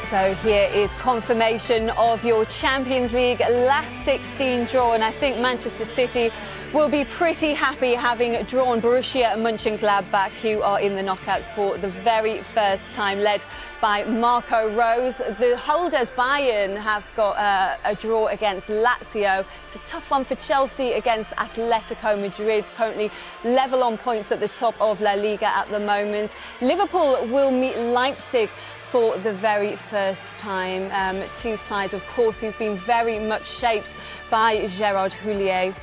So here is confirmation of your Champions League last 16 draw, and I think Manchester City will be pretty happy having drawn Borussia and Mönchengladbach, who are in the knockouts for the very first time, led by Marco Rose. The holders Bayern have got a draw against Lazio. It's a tough one for Chelsea against Atlético Madrid, currently level on points at the top of La Liga at the moment. Liverpool will meet Leipzig for the very first time. Two sides, of course, who've been very much shaped by Gerard Houllier.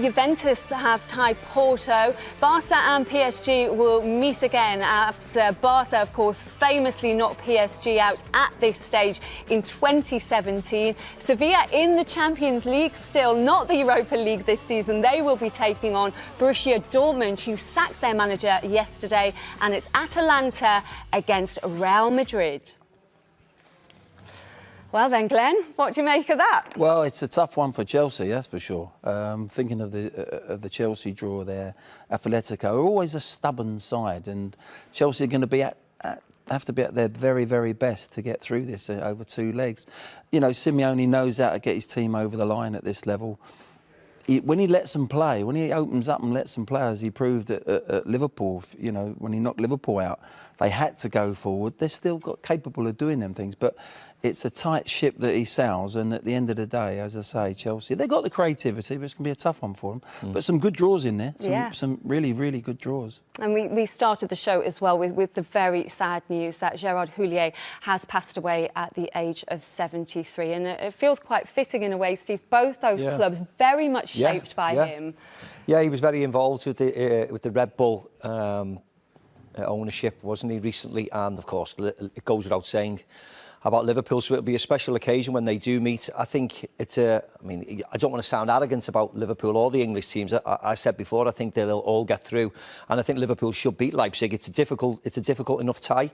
Juventus have tied Porto. Barca and PSG will meet again after Barca, of course, famously knocked PSG out at this stage in 2017. Sevilla in the Champions League still, not the Europa League this season. They will be taking on Borussia Dortmund, who sacked their manager yesterday, and it's Atalanta against Real Madrid. Well then, Glenn, what do you make of that? Well, it's a tough one for Chelsea, that's for sure. Thinking of the Chelsea draw there, Atlético are always a stubborn side, and Chelsea are going to be have to be at their very, very best to get through this over two legs. You know, Simeone knows how to get his team over the line at this level. When he lets them play, when he opens up and lets them play, as he proved at Liverpool, you know, when he knocked Liverpool out, they had to go forward. They're still capable of doing them things, but it's a tight ship that he sails, and at the end of the day, as I say, Chelsea, they've got the creativity, but it's going to be a tough one for them. But some good draws in there, some really, really good draws. And we started the show as well with the very sad news that Gerard Houllier has passed away at the age of 73. And it feels quite fitting in a way, Steve. Both those clubs very much shaped by him. Yeah, he was very involved with the Red Bull ownership, wasn't he, recently? And, of course, it goes without saying about Liverpool, so it'll be a special occasion when they do meet. I think it's I mean, I don't want to sound arrogant about Liverpool or the English teams. I said before, I think they'll all get through, and I think Liverpool should beat Leipzig. It's a difficult enough tie.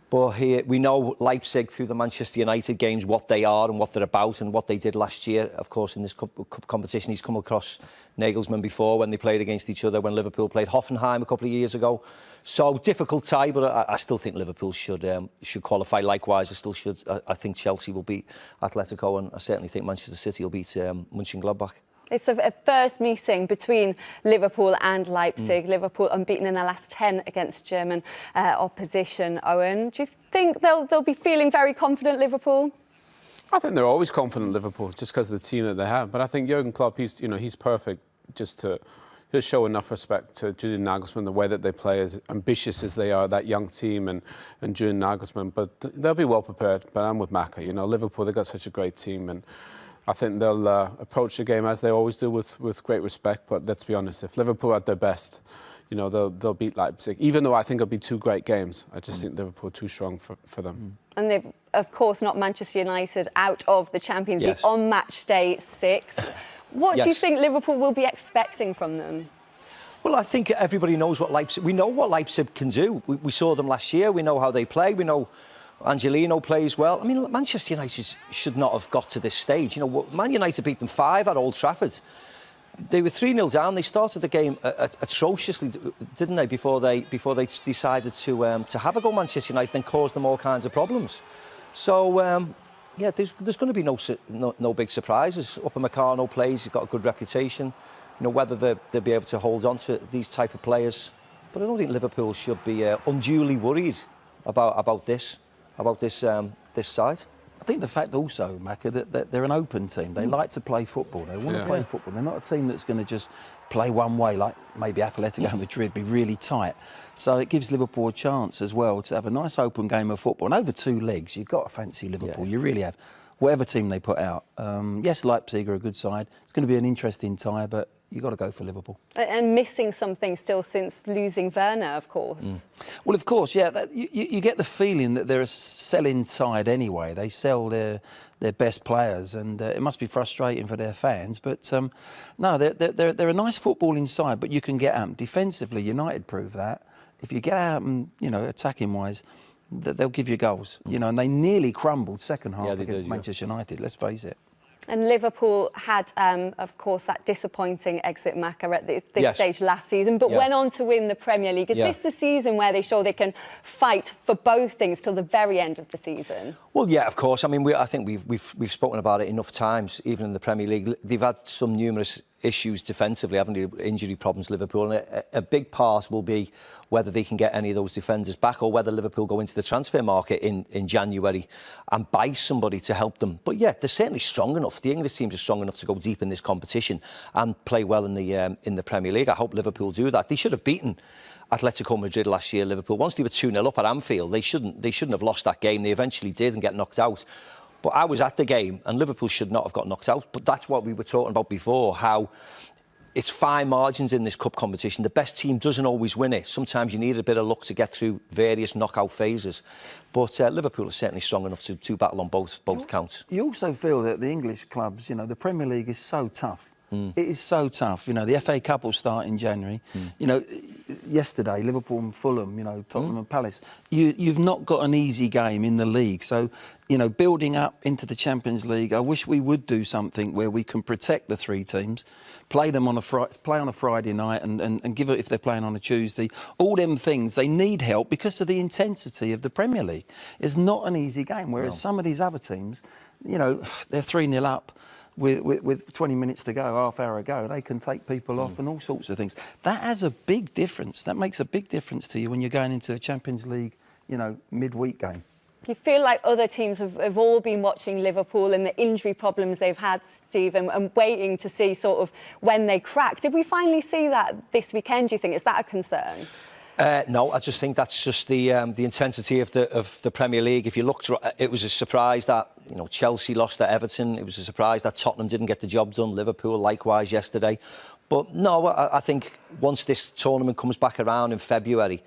But here we know Leipzig through the Manchester United games, what they are and what they're about and what they did last year. Of course, in this cup competition, he's come across Nagelsmann before when they played against each other, when Liverpool played Hoffenheim a couple of years ago. So difficult tie, but I still think Liverpool should qualify. Likewise, I think Chelsea will beat Atlético, and I certainly think Manchester City will beat Mönchengladbach. It's a first meeting between Liverpool and Leipzig. Liverpool unbeaten in their last 10 against German opposition. Owen, do you think they'll be feeling very confident, Liverpool? I think they're always confident, Liverpool, just because of the team that they have. But I think Jurgen Klopp, he's perfect he'll show enough respect to Julian Nagelsmann, the way that they play, as ambitious as they are, that young team, and Julian Nagelsmann. But they'll be well prepared. But I'm with Macca. You know, Liverpool, they've got such a great team, and I think they'll approach the game as they always do, with great respect. But let's be honest, if Liverpool are at their best, you know, they'll beat Leipzig. Even though I think it'll be two great games, I just think Liverpool are too strong for them. And they've, of course, knocked Manchester United out of the Champions League on match day 6. What do you think Liverpool will be expecting from them? Well, I think everybody knows what Leipzig... We know what Leipzig can do. We saw them last year. We know how they play. We know Angelino plays well. I mean, Manchester United should not have got to this stage. You know, Man United beat them 5 at Old Trafford. They were 3-0 down. They started the game atrociously, didn't they? Before they decided to have a go, Manchester United, then caused them all kinds of problems. So yeah, there's going to be no big surprises. Upamecano plays. He's got a good reputation. You know, whether they'll be able to hold on to these type of players, but I don't think Liverpool should be unduly worried about this side. I think the fact also, Macca, that they're an open team. They like to play football. They want to play football. They're not a team that's going to just play one way, like maybe Atlético Madrid, be really tight. So it gives Liverpool a chance as well to have a nice open game of football. And over two legs, you've got to fancy Liverpool. You really have. Whatever team they put out. Yes, Leipzig are a good side. It's going to be an interesting tie, but you've got to go for Liverpool. And missing something still since losing Werner, of course. Well, of course, yeah. You get the feeling that they're a selling side anyway. They sell their best players, and it must be frustrating for their fans. But no, they're a nice footballing side, but you can get at them. Defensively, United prove that. If you get at them, you know, attacking-wise, they'll give you goals. You know, and they nearly crumbled second half against Manchester United, let's face it. And Liverpool had, of course, that disappointing exit Macca at this Yes. stage last season, but went on to win the Premier League. Is this the season where they show they can fight for both things till the very end of the season? Well, yeah, of course. I mean, I think we've spoken about it enough times, even in the Premier League. They've had some numerous issues defensively, haven't they? Injury problems, Liverpool. And a big part will be whether they can get any of those defenders back or whether Liverpool go into the transfer market in January and buy somebody to help them. But yeah, they're certainly strong enough. The English teams are strong enough to go deep in this competition and play well in the Premier League. I hope Liverpool do that. They should have beaten Atlético Madrid last year, Liverpool. Once they were 2-0 up at Anfield, they shouldn't have lost that game. They eventually did and get knocked out. But I was at the game and Liverpool should not have got knocked out. But that's what we were talking about before, how it's fine margins in this cup competition. The best team doesn't always win it. Sometimes you need a bit of luck to get through various knockout phases. But Liverpool are certainly strong enough to battle on both counts. You also feel that the English clubs, the Premier League is so tough. It is so tough. The FA Cup will start in January. Yesterday, Liverpool and Fulham, Tottenham and Palace. You've not got an easy game in the league. So, building up into the Champions League, I wish we would do something where we can protect the three teams, play them on a Friday night and give it if they're playing on a Tuesday. All them things, they need help because of the intensity of the Premier League. It's not an easy game, whereas some of these other teams, they're 3-0 up. With 20 minutes to go, half hour ago, they can take people off and all sorts of things. That has a big difference. That makes a big difference to you when you're going into a Champions League, midweek game. You feel like other teams have all been watching Liverpool and the injury problems they've had, Steve, and waiting to see sort of when they crack. Did we finally see that this weekend, do you think? Is that a concern? No, I just think that's just the intensity of the Premier League. If you looked, it was a surprise that Chelsea lost at Everton. It was a surprise that Tottenham didn't get the job done. Liverpool likewise yesterday. But no, I think once this tournament comes back around in February,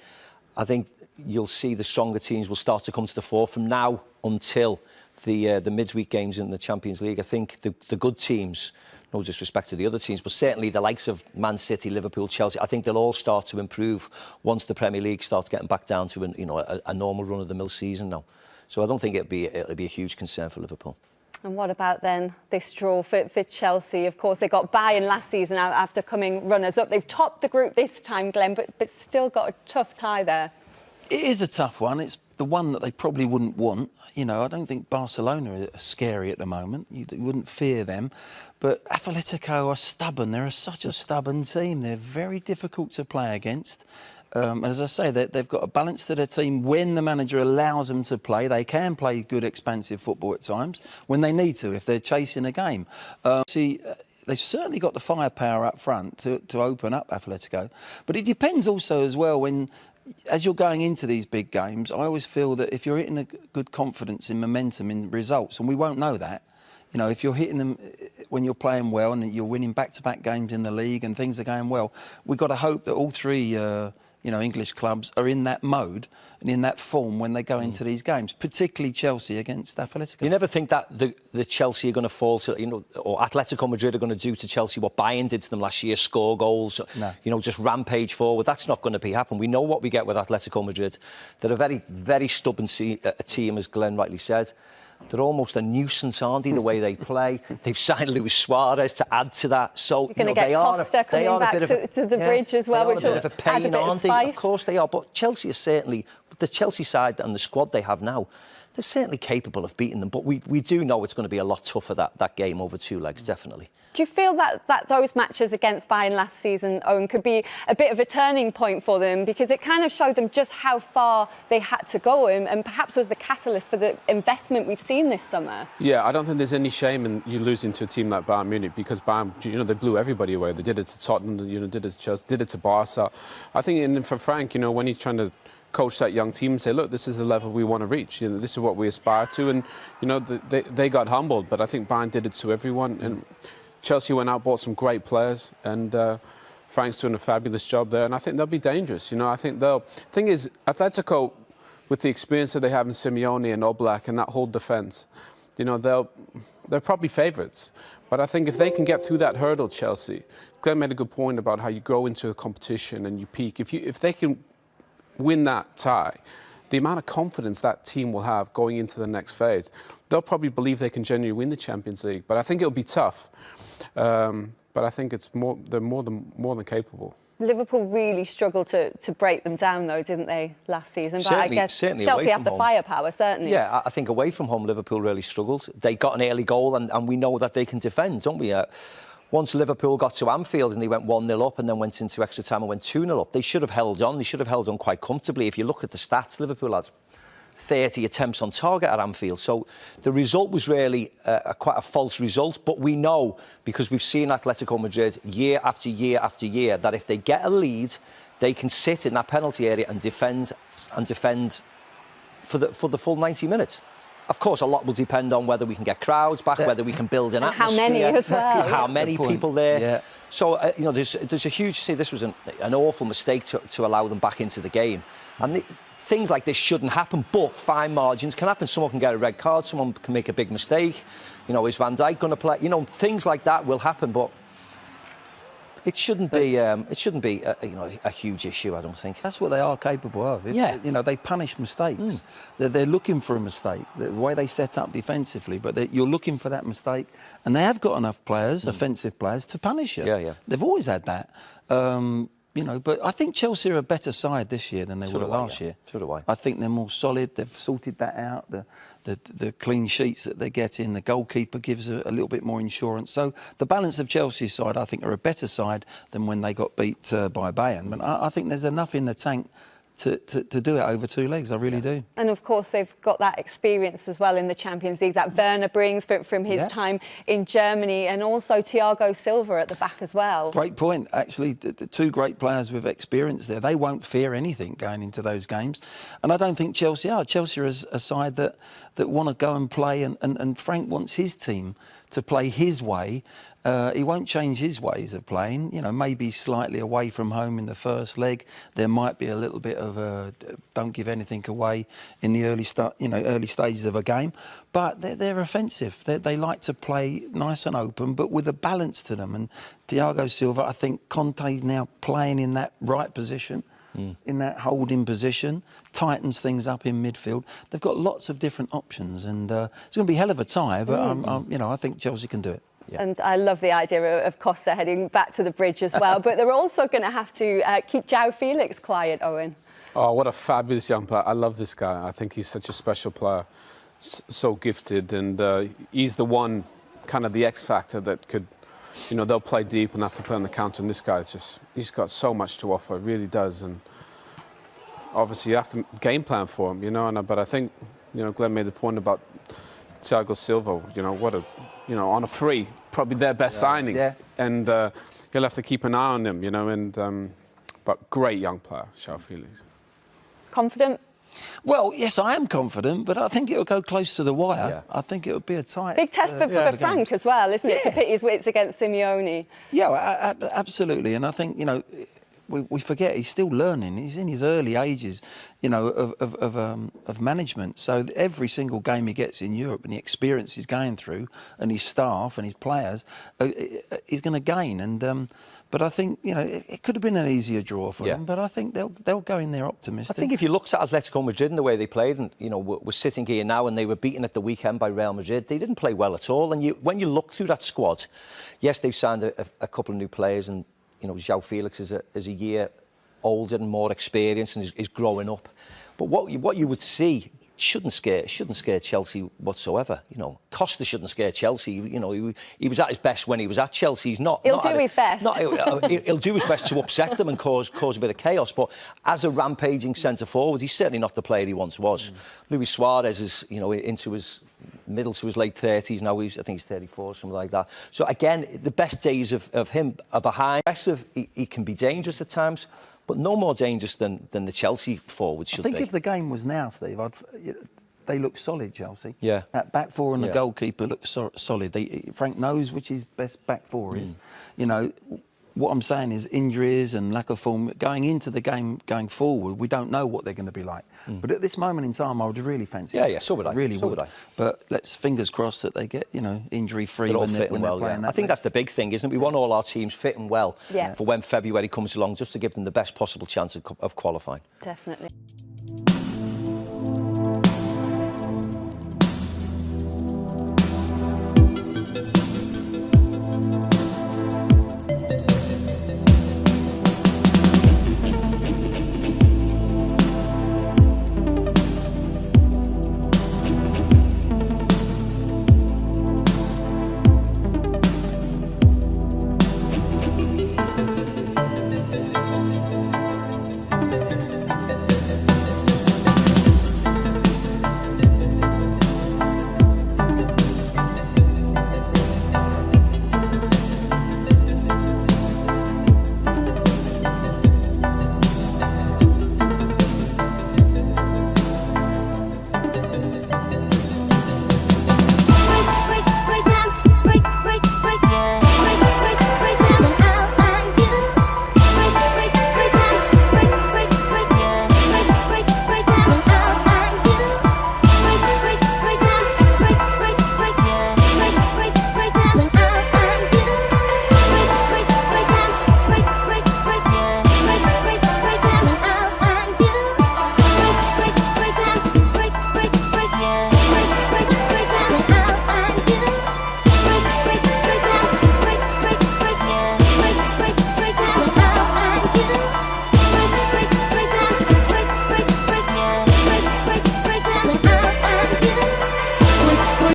I think you'll see the stronger teams will start to come to the fore from now until the midweek games in the Champions League. I think the good teams, no disrespect to the other teams, but certainly the likes of Man City, Liverpool, Chelsea, I think they'll all start to improve once the Premier League starts getting back down to a normal run-of-the-mill season now. So I don't think it'll be a huge concern for Liverpool. And what about then this draw for Chelsea? Of course, they got Bayern last season after coming runners-up. They've topped the group this time, Glenn, but still got a tough tie there. It is a tough one. It's the one that they probably wouldn't want. I don't think Barcelona are scary at the moment. You wouldn't fear them. But Atlético are stubborn. They're such a stubborn team. They're very difficult to play against. As I say, they've got a balance to their team. When the manager allows them to play, they can play good, expansive football at times when they need to, if they're chasing a game. They've certainly got the firepower up front to open up Atlético. But it depends also as well as you're going into these big games, I always feel that if you're hitting a good confidence in momentum, in results, and we won't know that, if you're hitting them when you're playing well and you're winning back-to-back games in the league and things are going well, we've got to hope that all three English clubs are in that mode and in that form when they go into these games, particularly Chelsea against Atlético. You never think that the Chelsea are going to fall to, or Atlético Madrid are going to do to Chelsea what Bayern did to them last year, score goals, No. Just rampage forward. That's not going to happen. We know what we get with Atlético Madrid. They're a very, very stubborn team, as Glenn rightly said. They're almost a nuisance, aren't they, the way they play? They've signed Luis Suarez to add to that. So you're going to get Costa coming back to the bridge as well, which will add a bit of spice. Of course they are, but Chelsea is certainly, the Chelsea side and the squad they have now, they're certainly capable of beating them. But we do know it's going to be a lot tougher, that game over two legs, definitely. Do you feel that those matches against Bayern last season, Owen, could be a bit of a turning point for them? Because it kind of showed them just how far they had to go and perhaps was the catalyst for the investment we've seen this summer. Yeah, I don't think there's any shame in you losing to a team like Bayern Munich because Bayern, they blew everybody away. They did it to Tottenham, did it to Chelsea, did it to Barca. I think for Frank, when he's trying to coach that young team and say, look, this is the level we want to reach. This is what we aspire to. And, they got humbled. But I think Bayern did it to everyone. And Chelsea went out, bought some great players, and Frank's doing a fabulous job there. And I think they'll be dangerous. I think thing is, Atletico, with the experience that they have in Simeone and Oblak and that whole defence, they're probably favourites. But I think if they can get through that hurdle, Chelsea, Glenn made a good point about how you go into a competition and you peak. If they can win that tie, the amount of confidence that team will have going into the next phase, they'll probably believe they can genuinely win the Champions League. But I think it'll be tough. But I think they're more than capable. Liverpool really struggled to break them down, though, didn't they, last season? But Certainly, I guess certainly Chelsea away have from the home. firepower, certainly. Yeah, I think away from home, Liverpool really struggled. They got an early goal, and we know that they can defend, don't we? Once Liverpool got to Anfield and they went 1-0 up and then went into extra time and went 2-0 up, they should have held on. They should have held on quite comfortably. If you look at the stats, Liverpool has 30 attempts on target at Anfield. So the result was really quite a false result. But we know, because we've seen Atlético Madrid year after year after year, that if they get a lead, they can sit in that penalty area and defend for the full 90 minutes. Of course, a lot will depend on whether we can get crowds back, whether we can build an atmosphere. How many as well. How many people there. Yeah. So, there's a huge... See, this was an awful mistake to allow them back into the game. And things like this shouldn't happen, but fine margins can happen. Someone can get a red card, someone can make a big mistake. Is Van Dijk going to play? Things like that will happen, but it shouldn't be a huge issue, I don't think. That's what they are capable of. They punish mistakes. They're looking for a mistake. The way they set up defensively, but you're looking for that mistake, and they have got enough players, offensive players, to punish you. Yeah. They've always had that. But I think Chelsea are a better side this year than they were last year. So do I. I think they're more solid. They've sorted that out. The clean sheets that they're getting, the goalkeeper gives a little bit more insurance. So the balance of Chelsea's side, I think, are a better side than when they got beat by Bayern. But I think there's enough in the tank to do it over two legs. I really do. And of course, they've got that experience as well in the Champions League that Werner brings from his time in Germany, and also Thiago Silva at the back as well. Great point. Actually, the two great players with experience there. They won't fear anything going into those games. And I don't think Chelsea are. Chelsea is a side that want to go and play, and Frank wants his team to play his way. He won't change his ways of playing. Maybe slightly away from home in the first leg. There might be a little bit of don't give anything away in the early stages of a game. But they're offensive. They like to play nice and open, but with a balance to them. And Thiago Silva, I think Conte's now playing in that right position, in that holding position, tightens things up in midfield. They've got lots of different options, and it's going to be a hell of a tie. But I think Chelsea can do it. Yeah. And I love the idea of Costa heading back to the bridge as well. But they're also going to have to keep João Felix quiet, Owen. Oh, what a fabulous young player. I love this guy. I think he's such a special player, so gifted. And he's the one, kind of the X factor that could, they'll play deep and have to play on the counter. And this guy, he's got so much to offer, really does. And obviously you have to game plan for him, but I think, Glenn made the point about Thiago Silva, on a free, probably their best signing. Yeah. And he'll have to keep an eye on him, but great young player, João Felix. Confident? Well, yes, I am confident, but I think it'll go close to the wire. Yeah. I think it'll be a tight... Big test for Frank as well, isn't it, to pit his wits against Simeone? Yeah, absolutely. And I think, we forget he's still learning. He's in his early ages, of management. So every single game he gets in Europe and the experience he's going through, and his staff and his players, he's going to gain. And but I think it could have been an easier draw for them. But I think they'll go in there optimistic. I think if you looked at Atlético Madrid and the way they played, and we're sitting here now, and they were beaten at the weekend by Real Madrid, they didn't play well at all. And when you look through that squad, yes, they've signed a couple of new players, and João Felix is a year older and more experienced and is growing up. But what you would see shouldn't scare Chelsea whatsoever. Costa shouldn't scare Chelsea. He was at his best when he was at Chelsea. He's not. He'll do his best. He'll do his best to upset them and cause a bit of chaos. But as a rampaging centre forward, he's certainly not the player he once was. Luis Suarez is into his middle to his late 30s now. I think he's 34, something like that. So again, the best days of him are behind. Aggressive, he can be dangerous at times, but no more dangerous than the Chelsea forwards should be. I think if the game was now, Steve, they look solid, Chelsea. Yeah. That back four and the goalkeeper look solid. Frank knows which his best back four is. What I'm saying is injuries and lack of form going into the game, going forward, we don't know what they're going to be like. But at this moment in time, I would really fancy it. Yeah, so would I. Really so would. But let's fingers crossed that they get, injury-free when they're playing that. I think that's the big thing, isn't it? We want all our teams fit and well for when February comes along, just to give them the best possible chance of qualifying. Definitely.